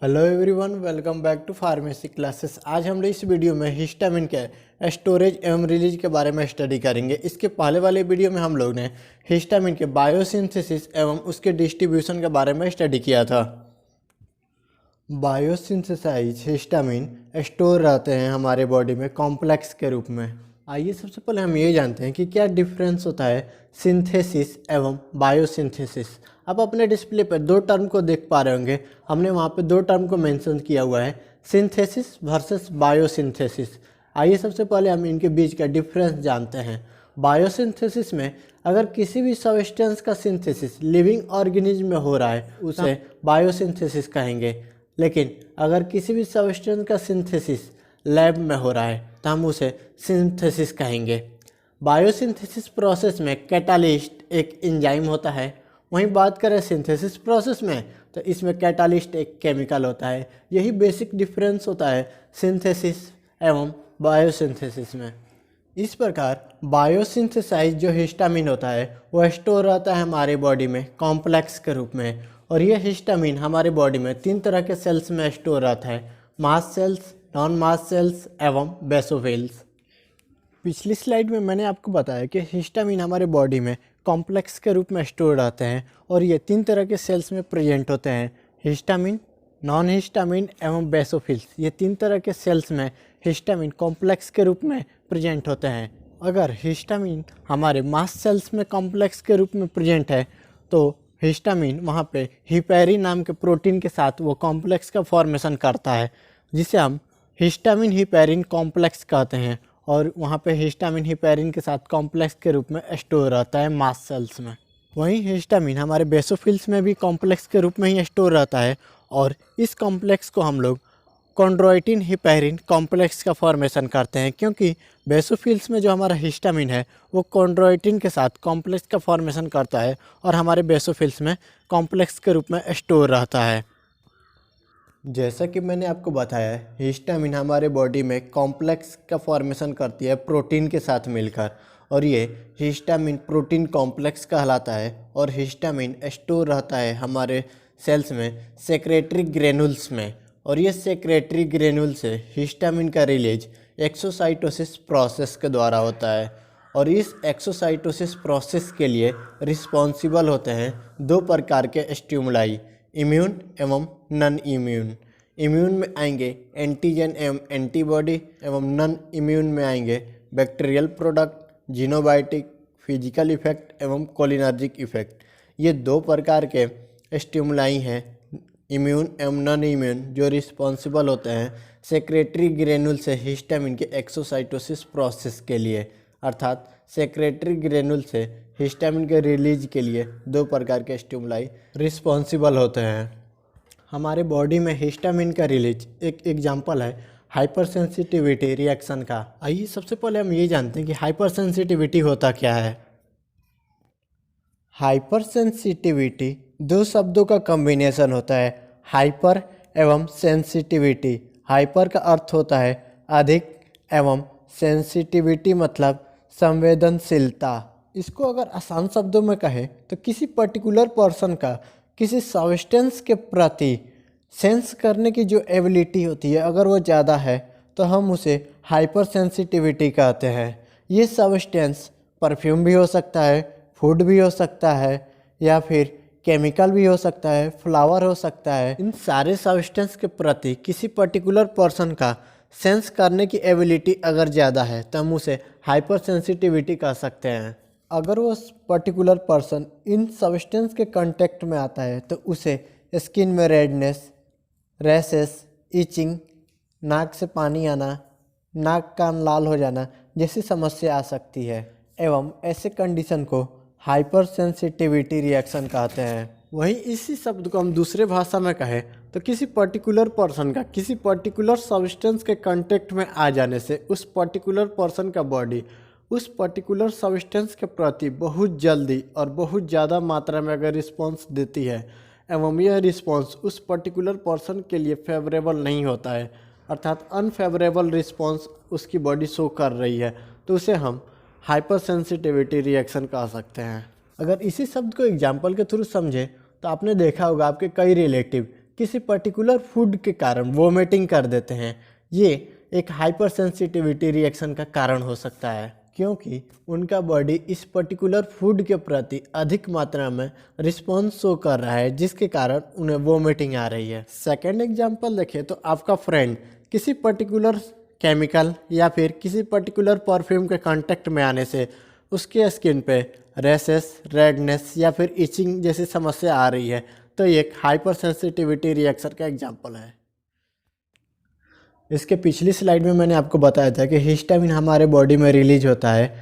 Hello everyone, welcome back to pharmacy classes. आज हम लोग इस वीडियो में हिस्टामिन के स्टोरेज एवं रिलीज के बारे में स्टडी करेंगे। इसके पहले वाले वीडियो में हम लोग ने हिस्टामिन के बायोसिंथेसिस एवं उसके डिस्ट्रीब्यूशन के बारे में स्टडी किया था। बायोसिंथेसाइज हिस्टामिन स्टोर रहते हैं हमारे बॉडी में कॉम्प्लेक्स के रूप में। आइए सबसे पहले हम ये जानते हैं कि क्या डिफरेंस होता है सिंथेसिस एवं बायोसिंथेसिस। आप अपने डिस्प्ले पर दो टर्म को देख पा रहे होंगे। हमने वहाँ पे दो टर्म को मेंशन किया हुआ है, सिंथेसिस वर्सेस बायोसिंथेसिस। आइए सबसे पहले हम इनके बीच का डिफरेंस जानते हैं। बायोसिंथेसिस में अगर किसी भी सब्सटेंस का सिंथेसिस लिविंग ऑर्गेनिज्म में हो रहा है उसे बायोसिंथेसिस कहेंगे, लेकिन अगर किसी भी सब्सटेंस का सिंथेसिस लैब में हो रहा है तो हम उसे सिंथेसिस कहेंगे। बायोसिंथेसिस प्रोसेस में कैटालिस्ट एक एंजाइम होता है। वहीं बात करें सिंथेसिस प्रोसेस में तो इसमें कैटालिस्ट एक केमिकल होता है। यही बेसिक डिफरेंस होता है सिंथेसिस एवं बायोसिंथेसिस में। इस प्रकार बायोसिंथेसाइज जो हिस्टामिन होता है वो स्टोर रहता है हमारे बॉडी में कॉम्प्लेक्स के रूप में। और यह हिस्टामिन हमारे बॉडी में तीन तरह के सेल्स में स्टोर रहता है, मास सेल्स, नॉन मास सेल्स एवं बेसोफिल्स। पिछली स्लाइड में मैंने आपको बताया कि हिस्टामिन हमारे बॉडी में कॉम्प्लेक्स के रूप में स्टोर रहते हैं और ये तीन तरह के सेल्स में प्रेजेंट होते हैं, हिस्टामिन, नॉन हिस्टामिन एवं बेसोफिल्स। ये तीन तरह के सेल्स में हिस्टामिन कॉम्प्लेक्स के रूप में प्रेजेंट होते हैं। अगर हिस्टामिन हमारे मास सेल्स में कॉम्प्लेक्स के रूप में प्रेजेंट है तो हिस्टामिन वहाँ पे हिपैरिन नाम के प्रोटीन के साथ वो कॉम्प्लेक्स का फॉर्मेशन करता है, जिसे हम हिस्टामिन हिपैरिन कॉम्प्लेक्स कहते हैं। और वहाँ पे हिस्टामिन हिपैरिन के साथ कॉम्प्लेक्स के रूप में स्टोर रहता है मास सेल्स में। वहीं हिस्टामिन हमारे बेसोफिल्स में भी कॉम्प्लेक्स के रूप में ही स्टोर रहता है और इस कॉम्प्लेक्स को हम लोग कॉन्ड्रोइटिन हिपैरिन कॉम्प्लेक्स का फॉर्मेशन करते हैं, क्योंकि बेसोफिल्स में जो हमारा हिस्टामिन है वो कॉन्ड्रोइटिन के साथ कॉम्प्लेक्स का फॉर्मेशन करता है और हमारे बेसोफिल्स में कॉम्प्लेक्स के रूप में स्टोर रहता है। जैसा कि मैंने आपको बताया, हिस्टामिन हमारे बॉडी में कॉम्प्लेक्स का फॉर्मेशन करती है प्रोटीन के साथ मिलकर, और ये हिस्टामिन प्रोटीन कॉम्प्लेक्स कहलाता है। और हिस्टामिन स्टोर रहता है हमारे सेल्स में सेक्रेटरी ग्रेनुल्स में, और ये सेक्रेटरी ग्रेनुल से हिस्टामिन का रिलीज एक्सोसाइटोसिस प्रोसेस के द्वारा होता है। और इस एक्सोसाइटोसिस प्रोसेस के लिए रिस्पॉन्सिबल होते हैं दो प्रकार के स्टिमुलाई, इम्यून एवं नॉन इम्यून। इम्यून में आएंगे एंटीजन एवं एंटीबॉडी, एवं नॉन इम्यून में आएंगे bacterial product, xenobiotic, physical effect एवं कोलिनर्जिक इफेक्ट। ये दो प्रकार के स्टिमुलाई हैं, इम्यून एवं नॉन इम्यून, जो रिस्पॉन्सिबल होते हैं सेक्रेटरी ग्रेनुल से हिस्टामिन के एक्सोसाइटोसिस प्रोसेस के लिए। अर्थात सेक्रेटरी ग्रेनुल से हिस्टामिन के रिलीज के लिए दो प्रकार के स्टिमुलाई रिस्पॉन्सिबल होते हैं। हमारे बॉडी में हिस्टामिन का रिलीज एक एग्जाम्पल है हाइपर सेंसिटिविटी रिएक्शन का। आइए सबसे पहले हम ये जानते हैं कि हाइपर सेंसिटिविटी होता क्या है। हाइपर सेंसिटिविटी दो शब्दों का कॉम्बिनेशन होता है, हाइपर एवं सेंसिटिविटी। हाइपर का अर्थ होता है अधिक एवं सेंसिटिविटी मतलब संवेदनशीलता। इसको अगर आसान शब्दों में कहें तो किसी पर्टिकुलर पर्सन का किसी सब्सटेंस के प्रति सेंस करने की जो एबिलिटी होती है अगर वो ज़्यादा है तो हम उसे हाइपर सेंसिटिविटी कहते हैं। ये सब्सटेंस परफ्यूम भी हो सकता है, फूड भी हो सकता है, या फिर केमिकल भी हो सकता है, फ्लावर हो सकता है। इन सारे सब्सटेंस के प्रति किसी पर्टिकुलर पर्सन का सेंस करने की एबिलिटी अगर ज़्यादा है तो हम उसे हाइपर सेंसिटिविटी कह सकते हैं। अगर वो पर्टिकुलर पर्सन इन सब्सटेंस के कांटेक्ट में आता है तो उसे स्किन में रेडनेस, रैशेस, इचिंग, नाक से पानी आना, नाक कान लाल हो जाना जैसी समस्या आ सकती है, एवं ऐसे कंडीशन को हाइपर सेंसिटिविटी रिएक्शन कहते हैं। वहीं इसी शब्द को हम दूसरे भाषा में कहें तो किसी पर्टिकुलर पर्सन का किसी पर्टिकुलर सब्सटेंस के कांटेक्ट में आ जाने से उस पर्टिकुलर पर्सन का बॉडी उस पर्टिकुलर सब्सटेंस के प्रति बहुत जल्दी और बहुत ज़्यादा मात्रा में अगर रिस्पॉन्स देती है, एवं यह रिस्पॉन्स उस पर्टिकुलर पर्सन के लिए फेवरेबल नहीं होता है, अर्थात अनफेवरेबल रिस्पॉन्स उसकी बॉडी शो कर रही है, तो उसे हम हाइपर सेंसिटिविटी रिएक्शन कह सकते हैं। अगर इसी शब्द को एग्जाम्पल के थ्रू समझे तो आपने देखा होगा आपके कई रिलेटिव किसी पर्टिकुलर फूड के कारण वोमिटिंग कर देते हैं, ये एक हाइपर सेंसिटिविटी रिएक्शन का कारण हो सकता है, क्योंकि उनका बॉडी इस पर्टिकुलर फूड के प्रति अधिक मात्रा में रिस्पॉन्स शो कर रहा है, जिसके कारण उन्हें वोमिटिंग आ रही है। सेकेंड एग्जाम्पल देखें तो आपका फ्रेंड किसी पर्टिकुलर केमिकल या फिर किसी पर्टिकुलर परफ्यूम के कांटेक्ट में आने से उसके स्किन पे रैशेस, रेडनेस या फिर इचिंग जैसी समस्या आ रही है, तो ये एक हाइपर सेंसिटिविटी रिएक्शन का एग्जाम्पल है। इसके पिछली स्लाइड में मैंने आपको बताया था कि हिस्टामिन हमारे बॉडी में रिलीज होता है,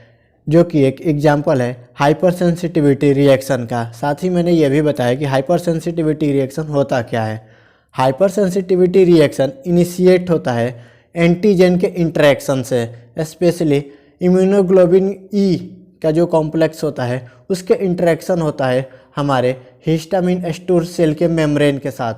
जो कि एक एग्जाम्पल है हाइपर सेंसिटिविटी रिएक्शन का। साथ ही मैंने यह भी बताया कि हाइपर सेंसिटिविटी रिएक्शन होता क्या है। हाइपर सेंसिटिविटी रिएक्शन इनिशिएट होता है एंटीजन के इंटरेक्शन से, स्पेशली इम्यूनोग्लोबिन ई का जो कॉम्प्लेक्स होता है उसके इंटरेक्शन होता है हमारे हिस्टामिन स्टोर सेल के मेम्ब्रेन के साथ।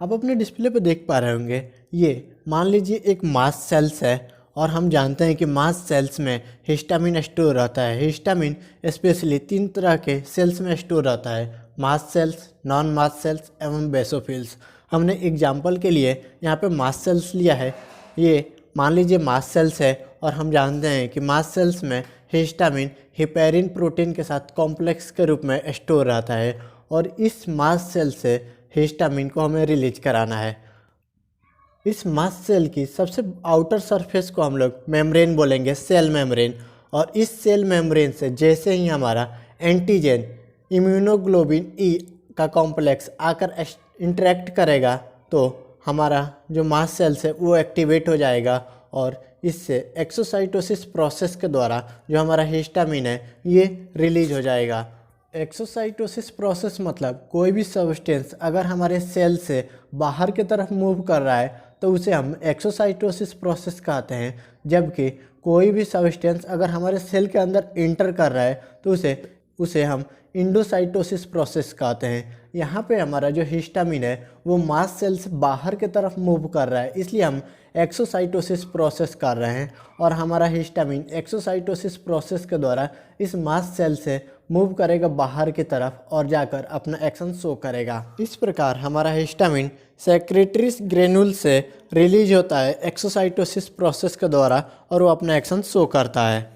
आप अपने डिस्प्ले पर देख पा रहे होंगे, ये मान लीजिए एक मास्ट सेल्स है और हम जानते हैं कि मास्ट सेल्स में हिस्टामिन स्टोर रहता है। हिस्टामिन स्पेशली 3 तरह के सेल्स में स्टोर रहता है, mast cells, non mast cells एवं बेसोफिल्स। हमने एग्जाम्पल के लिए यहाँ पे मास्ट सेल्स लिया है। ये मान लीजिए मास्ट सेल्स है और हम जानते हैं कि मास्ट सेल्स में हिस्टामिन हेपेरिन प्रोटीन के साथ कॉम्प्लेक्स के रूप में स्टोर रहता है और इस मास्ट सेल से हिस्टामिन को हमें रिलीज कराना है। इस मास्ट सेल की सबसे आउटर सरफेस को हम लोग मेम्ब्रेन बोलेंगे, सेल मेम्ब्रेन। और इस सेल मेम्ब्रेन से जैसे ही हमारा एंटीजन इम्यूनोग्लोबिन ई का कॉम्प्लेक्स आकर इंटरेक्ट करेगा तो हमारा जो मास्ट सेल्स है वो एक्टिवेट हो जाएगा और इससे एक्सोसाइटोसिस प्रोसेस के द्वारा जो हमारा हिस्टामिन है ये रिलीज हो जाएगा। एक्सोसाइटोसिस प्रोसेस मतलब कोई भी सब्सटेंस अगर हमारे सेल से बाहर की तरफ मूव कर रहा है तो उसे हम एक्सोसाइटोसिस प्रोसेस कहते हैं, जबकि कोई भी सब्सटेंस अगर हमारे सेल के अंदर इंटर कर रहा है तो उसे हम इंडोसाइटोसिस प्रोसेस कहते हैं। यहाँ पे हमारा जो हिस्टामिन है वो मास्ट सेल से बाहर की तरफ मूव कर रहा है, इसलिए हम एक्सोसाइटोसिस प्रोसेस कर रहे हैं और हमारा हिस्टामिन एक्सोसाइटोसिस प्रोसेस के द्वारा इस मास्ट सेल से मूव करेगा बाहर की तरफ और जाकर अपना एक्शन शो करेगा। इस प्रकार हमारा हिस्टामिन सेक्रेटरी ग्रेनुल से रिलीज होता है एक्सोसाइटोसिस प्रोसेस के द्वारा और वो अपना एक्शन शो करता है।